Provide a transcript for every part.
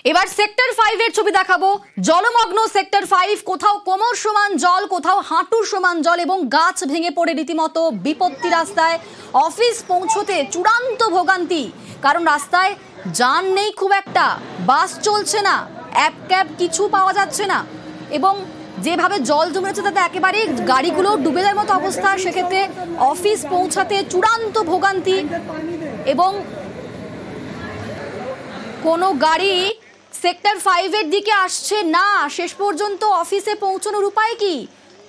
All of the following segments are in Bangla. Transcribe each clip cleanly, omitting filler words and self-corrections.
এবার সেক্টর 5 এর ছবি দেখাবো। জলমগ্ন সেক্টর 5, কোথাও কোমর সমান জল, কোথাও হাঁটুর সমান জল এবং গাছ ভেঙে পড়ে রীতিমতো বিপত্তি। রাস্তায় অফিস পৌঁছতে চূড়ান্ত ভোগান্তি, কারণ রাস্তায় যান নেই খুব একটা, বাস চলছে না, অ্যাপ ক্যাব কিছু পাওয়া যাচ্ছে না এবং যেভাবে জল জমেছে তাতে একেবারে গাড়িগুলো ডুবে যাওয়ার মতো অবস্থা। সেক্ষেত্রে অফিস পৌঁছাতে চূড়ান্ত ভোগান্তি এবং কোনো গাড়ি সেক্টর 5 এর দিকে আসছে না। শেষ পর্যন্ত অফিসে পৌঁছানোর উপায় কি?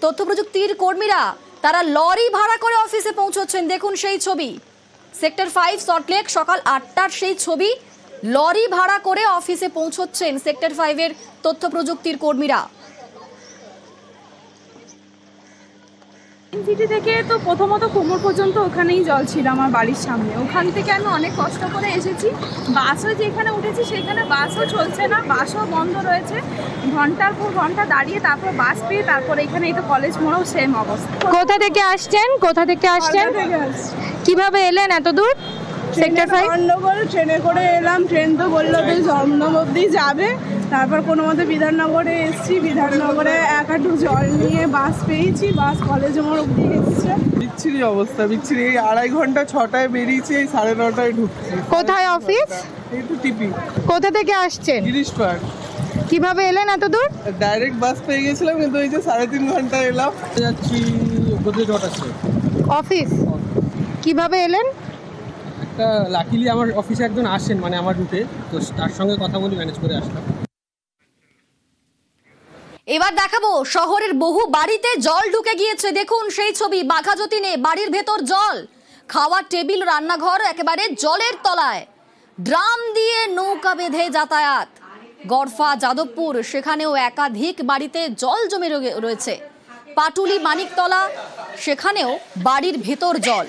তথ্য প্রযুক্তির কর্মীরা তারা লরি ভাড়া করে অফিসে পৌঁছচ্ছেন। দেখুন সেই ছবি, সেক্টর 5 সল্টলেক সকাল 8টার সেই ছবি। লরি ভাড়া করে অফিসে পৌঁছচ্ছেন সেক্টর 5 এর তথ্য প্রযুক্তির কর্মীরা। সিটি থেকে তো প্রথমত কোমর পর্যন্ত ওখানেই জল ছিল আমার বাড়ির সামনে। ওখান থেকে আমি অনেক কষ্ট করে এসেছি। বাসও যেখানে উঠেছি সেখানে বাসও চলছে না, বাসও বন্ধ রয়েছে। ঘন্টার পর ঘন্টা দাঁড়িয়ে তারপর বাস পেয়ে তারপর এখানে এই তো কলেজ মোড়েও সেম অবস্থা। কোথা থেকে আসছেন? কিভাবে এলেন এত দূর? সেক্টর 5 গন্ডগোল, ট্রেনে করে এলাম। ট্রেন তো বললো যে জমদম অব্দি যাবে, তারপর কোনো মতে বিধাননগরে এসেছি। বিধাননগরে এক হাঁটু জল নিয়ে বাস পেয়েছি, বাস কলেজ মোড় অব্দি এসছে। বিচ্ছিরি অবস্থা, বিচ্ছিরি। এই 2.5 ঘন্টা 6টায় বেরিয়েছি, এই 9:30টায় ঢুকছি। কোথায় অফিস? একটু টিপি। কোথা থেকে আসছেন? গিরিশ পার্ক। কিভাবে এলেন এত দূর? ডাইরেক্ট বাস পেয়ে গেছিলাম, কিন্তু এই যে 3.5 ঘন্টা এলাম। যাচ্ছি গোদরেজ। অফিস কিভাবে এলেন? একটা লাকিলি আমার অফিসে একজন আসেন, মানে আমার রুটে, তো তার সঙ্গে কথা বলে ম্যানেজ করে আসলাম। এবার দেখাবো শহরের বহু বাড়িতে জল ঢুকে গিয়েছে। দেখুন সেই ছবি, বাঘাযতীনে বাড়ির ভেতর জল, খাওয়ার টেবিল, রান্নাঘর একেবারে জলের তলায়। ড্রাম দিয়ে নৌকা বেঁধে যাতায়াত। গড়ফা, যাদবপুর সেখানেও একাধিক বাড়িতে জল জমে রয়েছে। পাটুলি, মানিকতলা সেখানেও বাড়ির ভেতর জল।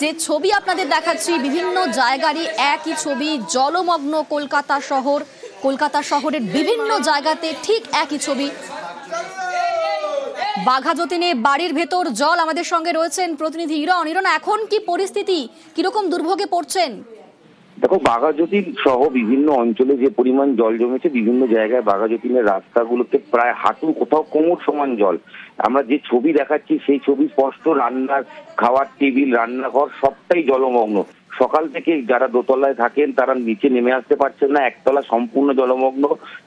যে ছবি আপনাদের দেখাচ্ছি বিভিন্ন জায়গারই একই ছবি, জলমগ্ন কলকাতা শহর। কলকাতা শহরের বিভিন্ন জায়গাতে ঠিক একই ছবি। বাঘাযতীনে বাড়ির ভেতর জল। আমাদের সঙ্গে রয়েছেন প্রতিনিধি ইরন। ইরন, এখন কি পরিস্থিতি, কিরকম দুর্ভোগে পড়ছেন? দেখো, বাঘাযতীন সহ বিভিন্ন অঞ্চলে যে পরিমাণ জল জমেছে, বিভিন্ন জায়গায় বাঘাযতীনের রাস্তাগুলোতে প্রায় হাঁটু, কোথাও কোমর সমান জল। আমরা যে ছবি দেখাচ্ছি সেই ছবি স্পষ্ট, রান্নার খাওয়ার টেবিল, রান্নাঘর সবটাই জলমগ্ন। সকাল থেকে যারা দোতলায় থাকেন তারা নিচে নেমে আসতে পারছেন না, একতলা সম্পূর্ণ জলমগ্ন।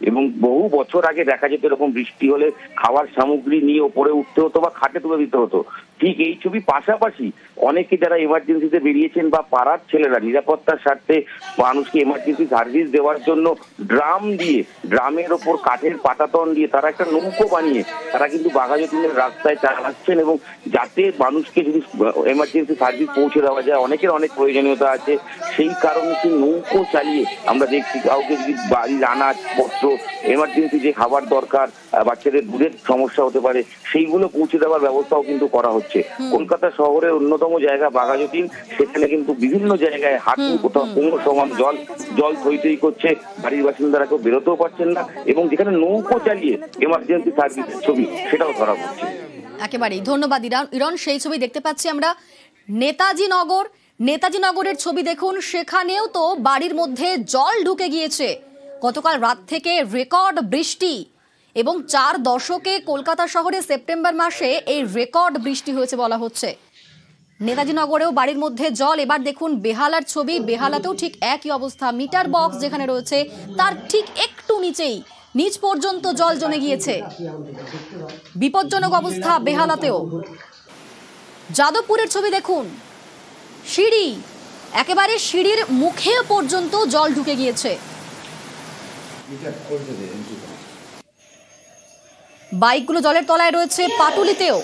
এবং বহু বছর আগে দেখা যেত এরকম বৃষ্টি হলে খাওয়ার সামগ্রী নিয়ে ওপরে উঠতে হতো বা খাটে তুলে দিতে হতো। ঠিক এই ছবি পাশাপাশি অনেকে যারা এমার্জেন্সিতে বেরিয়েছেন বা পাড়ার ছেলেরা নিরাপত্তার স্বার্থে মানুষকে এমার্জেন্সি সার্ভিস দেওয়ার জন্য ড্রাম দিয়ে, ড্রামের ওপর কাঠের পাটাতন দিয়ে তারা একটা নৌকো বানিয়ে তারা কিন্তু বাঘাযতীনের রাস্তায় চালাচ্ছেন, এবং যাতে মানুষকে যদি এমার্জেন্সি সার্ভিস পৌঁছে দেওয়া যায়, অনেকের অনেক প্রয়োজনীয়তা আছে, সেই কারণে সেই নৌকো চালিয়ে আমরা দেখছি কাউকে যদি বাড়ির আনাজপত্র, এমার্জেন্সি যে খাবার দরকার, বাচ্চাদের দুধের সমস্যা হতে পারে, সেইগুলো পৌঁছে দেওয়ার ব্যবস্থাও কিন্তু করা হচ্ছে। কলকাতা শহরের অন্যতম জায়গা বাঘাযতীন, সেখানে কিন্তু বিভিন্ন জায়গায় হাঁটু, কোথাও কোমর সমান জল থই থই করছে। বাড়ির বাসিন্দারা কেউ বেরোতেও পারছেন না, এবং যেখানে নৌকো চালিয়ে এমার্জেন্সি সার্ভিসের ছবি সেটাও ধরা পড়ছে। একেবারেই ধন্যবাদ ইরন। সেই ছবি দেখতে পাচ্ছি আমরা নেতাজি নগরের ছবি। দেখুন সেখানেও তো বাড়ির মধ্যে জল ঢুকে গিয়েছে। গতকাল রাত থেকে রেকর্ড বৃষ্টি, এবং 4 দশকে কলকাতা শহরে সেপ্টেম্বর মাসে এই রেকর্ড বৃষ্টি হয়েছে বলা হচ্ছে। নেতাজি নগরেও বাড়ির মধ্যে জল। এবার দেখুন বেহালার ছবি, বেহালাতেও ঠিক একই অবস্থা। মিটার বক্স যেখানে রয়েছে তার ঠিক একটু নিচ পর্যন্ত জল জমে গিয়েছে। বিপজ্জনক অবস্থা বেহালাতেও। যাদবপুরের ছবি দেখুন, সিঁড়ি, একেবারে সিঁড়ির মুখে পর্যন্ত জল ঢুকে গিয়েছে। বাইকগুলো জলের তলায় রয়েছে। পাটুলিতেও